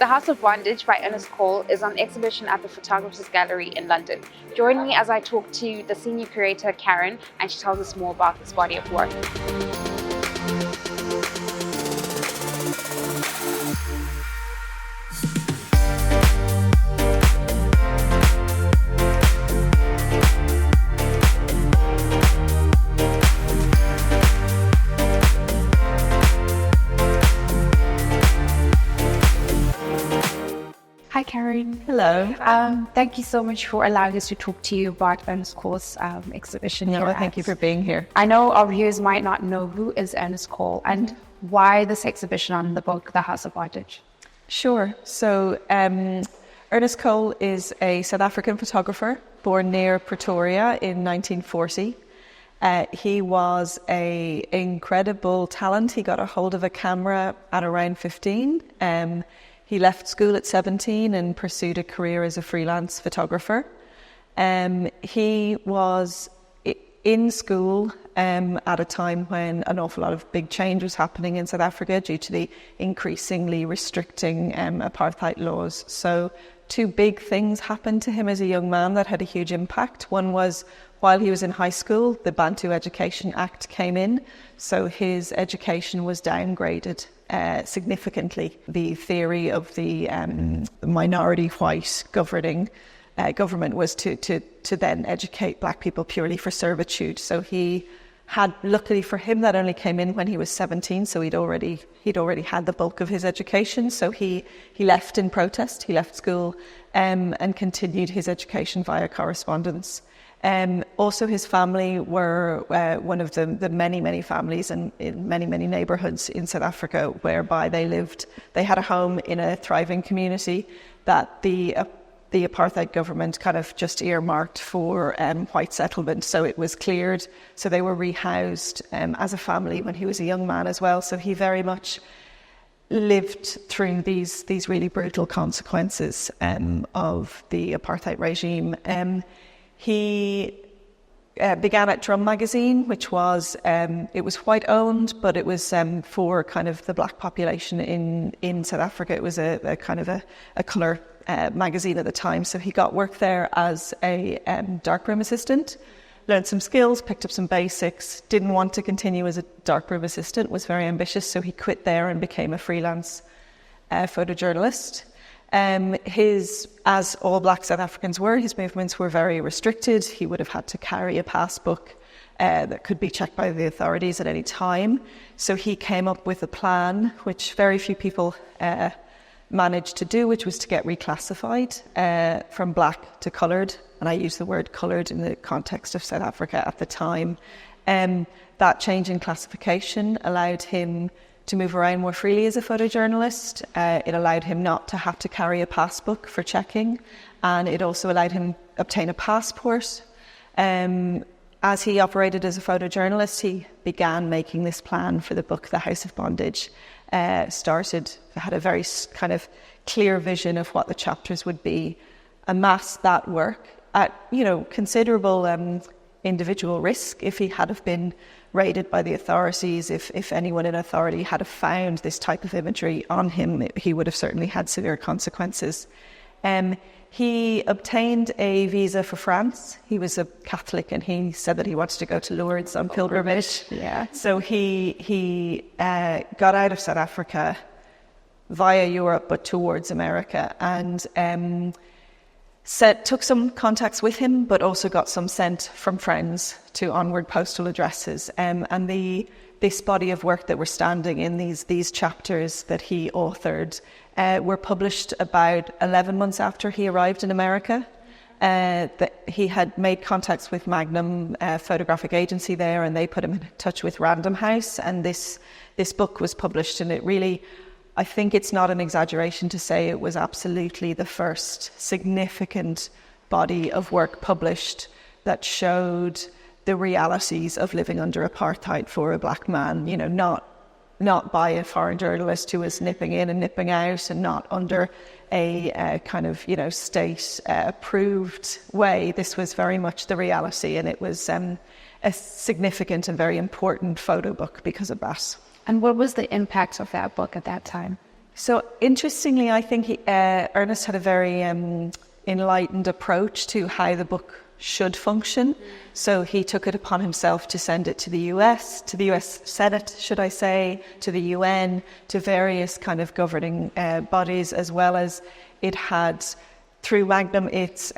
The House of Bondage by Ernest Cole is on exhibition at the Photographers Gallery in London. Join me as I talk to the Senior Curator, Karen, and she tells us more about this body of work. Hi, Karen. Hello. Thank you so much for allowing us to talk to you about Ernest Cole's exhibition. No, thank you for being here. I know our viewers might not know who is Ernest Cole and why this exhibition on the book, The House of Bondage. Sure. So Ernest Cole is a South African photographer born near Pretoria in 1940. He was an incredible talent. He got a hold of a camera at around 15. He left school at 17 and pursued a career as a freelance photographer. He was in school at a time when an awful lot of big change was happening in South Africa due to the increasingly restricting apartheid laws. So two big things happened to him as a young man that had a huge impact. One was while he was in high school, the Bantu Education Act came in, so his education was downgraded significantly. The theory of the minority white governing government was to then educate black people purely for servitude. So he had, luckily for him, that only came in when he was 17, so he'd already had the bulk of his education. So he left in protest. He left school and continued his education via correspondence. Also, his family were one of the many families in many neighbourhoods in South Africa whereby they lived. They had a home in a thriving community that the apartheid government kind of just earmarked for white settlement. So it was cleared. So they were rehoused as a family when he was a young man as well. So he very much lived through these really brutal consequences of the apartheid regime. He began at Drum magazine, which was it was white owned, but it was for kind of the black population in South Africa. It was a kind of a colour magazine at the time. So he got work there as a darkroom assistant, learned some skills, picked up some basics, didn't want to continue as a darkroom assistant, was very ambitious, so he quit there and became a freelance photojournalist. As all black South Africans were, his movements were very restricted. He would have had to carry a passbook that could be checked by the authorities at any time. So he came up with a plan, which very few people managed to do, which was to get reclassified from black to coloured. And I use the word coloured in the context of South Africa at the time. That change in classification allowed him to move around more freely as a photojournalist. It allowed him not to have to carry a passbook for checking, and it also allowed him obtain a passport. As he operated as a photojournalist, he began making this plan for the book, The House of Bondage. Had a very kind of clear vision of what the chapters would be, amassed that work at considerable individual risk. If he had have been raided by the authorities, if anyone in authority had have found this type of imagery on him, he would have certainly had severe consequences. He obtained a visa for France. He was a Catholic and he said that he wanted to go to Lourdes on pilgrimage. Yeah. So he got out of South Africa via Europe but towards America, and took some contacts with him, but also got some sent from friends to onward postal addresses. And this body of work that we're standing in, these chapters that he authored, were published about 11 months after he arrived in America. That he had made contacts with Magnum Photographic Agency there, and they put him in touch with Random House, and this book was published, and it really, I think it's not an exaggeration to say it was absolutely the first significant body of work published that showed the realities of living under apartheid for a black man, not by a foreign journalist who was nipping in and nipping out, and not under a kind of, state approved way. This was very much the reality, and it was a significant and very important photo book because of that. And what was the impact of that book at that time? So interestingly, I think Ernest had a very enlightened approach to how the book should function. So he took it upon himself to send it to the US Senate, should I say, to the UN, to various kind of governing bodies, as well as it had, through Magnum, its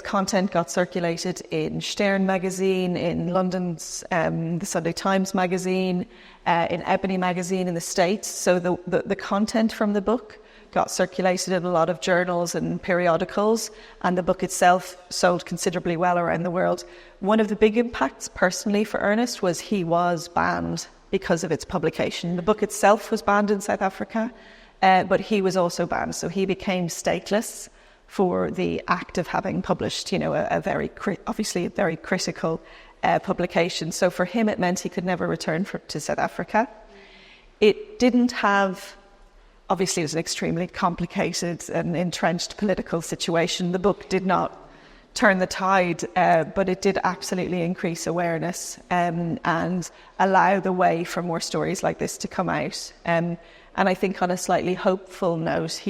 content got circulated in Stern magazine, in London's the Sunday Times magazine, in Ebony magazine in the States. So the content from the book got circulated in a lot of journals and periodicals, and the book itself sold considerably well around the world. One of the big impacts personally for Ernest was he was banned because of its publication. The book itself was banned in South Africa, but he was also banned. So he became stateless for the act of having published, a very critical publication. So for him, it meant he could never return to South Africa. It didn't have... Obviously, it was an extremely complicated and entrenched political situation. The book did not turn the tide, but it did absolutely increase awareness and allow the way for more stories like this to come out. And I think on a slightly hopeful note,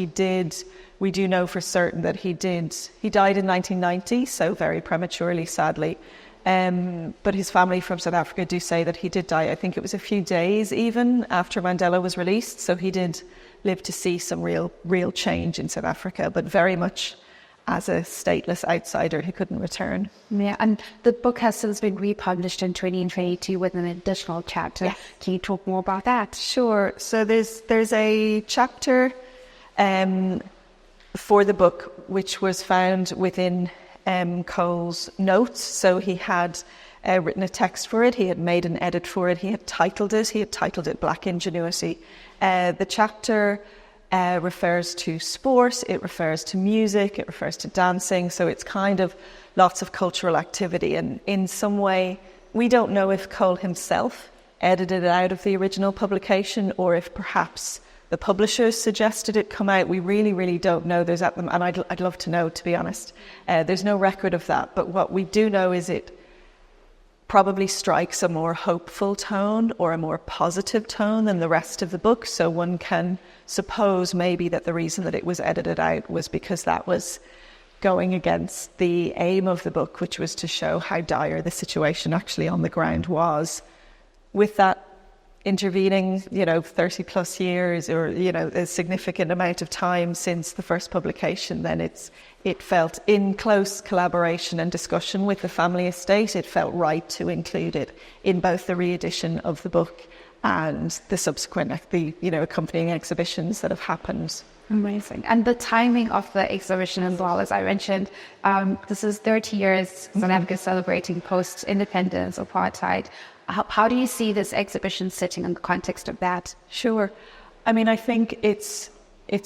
we do know for certain that he died in 1990, so very prematurely, sadly. But his family from South Africa do say that he did die. I think it was a few days even after Mandela was released, so he did live to see some real change in South Africa, but very much as a stateless outsider who couldn't return. Yeah, and the book has since been republished in 2022 with an additional chapter. Yes. Can you talk more about that? Sure. So there's a chapter for the book which was found within Cole's notes. So he had written a text for it, he had made an edit for it, he had titled it Black Ingenuity. The chapter refers to sport, it refers to music, it refers to dancing, so it's kind of lots of cultural activity. And in some way, we don't know if Cole himself edited it out of the original publication or if perhaps the publishers suggested it come out. We really, really don't know. And I'd love to know, to be honest. There's no record of that. But what we do know is it probably strikes a more hopeful tone or a more positive tone than the rest of the book. So one can suppose maybe that the reason that it was edited out was because that was going against the aim of the book, which was to show how dire the situation actually on the ground was. With that intervening, 30 plus years or, a significant amount of time since the first publication, then it felt, in close collaboration and discussion with the family estate, it felt right to include it in both the re-edition of the book and the subsequent, accompanying exhibitions that have happened. Amazing. And the timing of the exhibition as well, as I mentioned, this is 30 years South Africa celebrating post-independence, apartheid. How do you see this exhibition sitting in the context of that? Sure. I mean, I think it's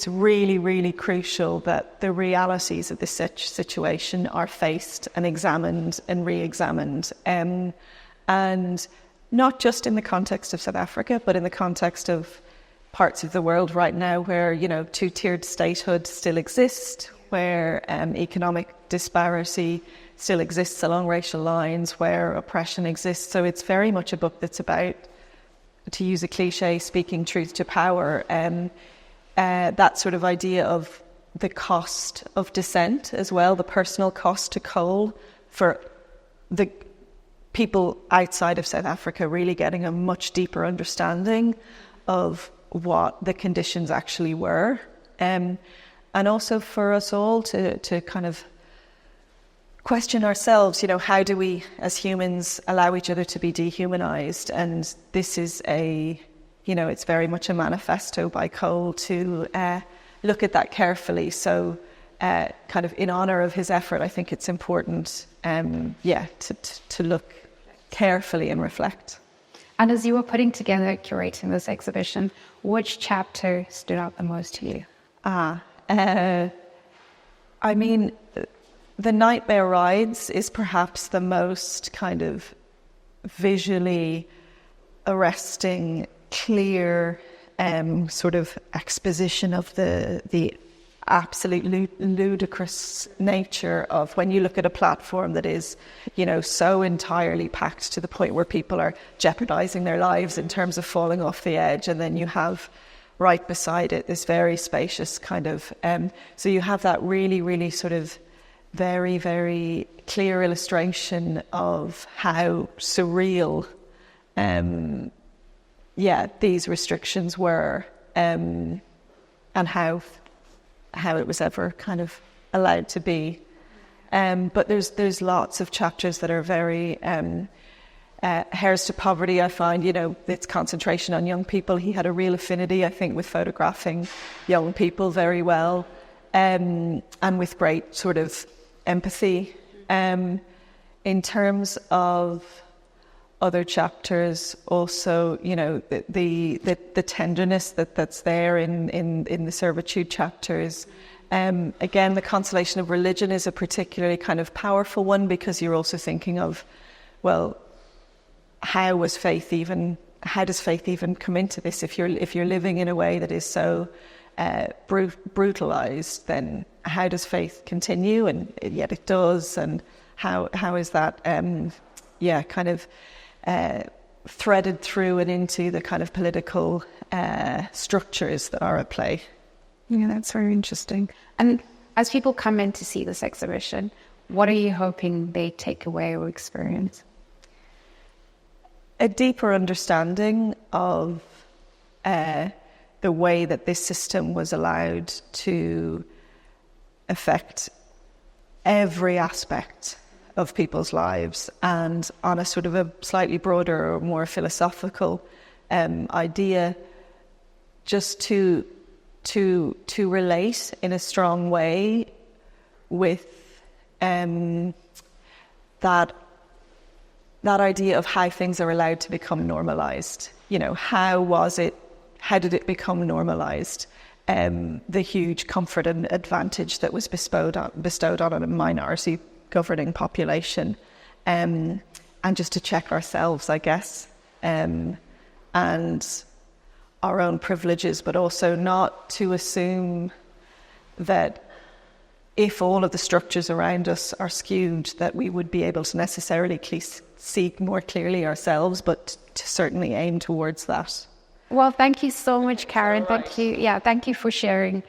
really, really crucial that the realities of this situation are faced and examined and re-examined. And not just in the context of South Africa, but in the context of parts of the world right now where, two-tiered statehood still exists, where economic disparity still exists along racial lines, where oppression exists. So it's very much a book that's about, to use a cliche, speaking truth to power. That sort of idea of the cost of dissent as well, the personal cost to Cole for the people outside of South Africa really getting a much deeper understanding of what the conditions actually were. And also for us all to kind of question ourselves, how do we as humans allow each other to be dehumanized? And this is it's very much a manifesto by Cole to look at that carefully. So kind of in honor of his effort, I think it's important, to look carefully and reflect. And as you were putting together, curating this exhibition, which chapter stood out the most to you? I mean, The Nightmare Rides is perhaps the most kind of visually arresting, clear sort of exposition of the absolute ludicrous nature of when you look at a platform that is, so entirely packed to the point where people are jeopardizing their lives in terms of falling off the edge. And then you have right beside it, this very spacious kind of, so you have that really, really sort of very, very clear illustration of how surreal, these restrictions were, and how it was ever kind of allowed to be. But there's lots of chapters that are very, Heirs to Poverty, I find, its concentration on young people. He had a real affinity, I think, with photographing young people very well, and with great sort of empathy. In terms of other chapters, also, the tenderness that's there in the servitude chapters. Again, the consolation of religion is a particularly kind of powerful one, because you're also thinking of, well, how does faith even come into this? If you're living in a way that is so brutalized, then how does faith continue? And yet it does. And how is that kind of threaded through and into the kind of political structures that are at play? Yeah, that's very interesting. And as people come in to see this exhibition, what are you hoping they take away or experience? A deeper understanding of the way that this system was allowed to affect every aspect of people's lives, and on a sort of a slightly broader or more philosophical idea, just to relate in a strong way with that idea of how things are allowed to become normalized. How did it become normalized? The huge comfort and advantage that was bestowed on a minority governing population, and just to check ourselves, I guess, and our own privileges, but also not to assume that if all of the structures around us are skewed, that we would be able to necessarily see more clearly ourselves, but to certainly aim towards that. Well, thank you so much, Karen. Thank you. Yeah, thank you for sharing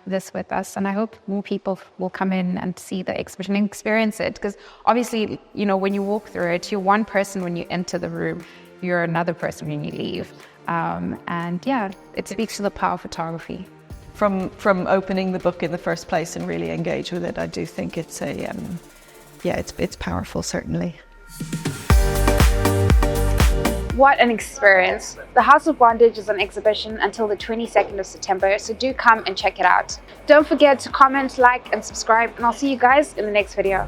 this with us. And I hope more people will come in and see the exhibition and experience it. Because obviously, when you walk through it, you're one person when you enter the room, you're another person when you leave. It speaks to the power of photography. From opening the book in the first place and really engage with it, I do think it's it's powerful, certainly. What an experience. The House of Bondage is on exhibition until the 22nd of September, so do come and check it out. Don't forget to comment, like, and subscribe, and I'll see you guys in the next video.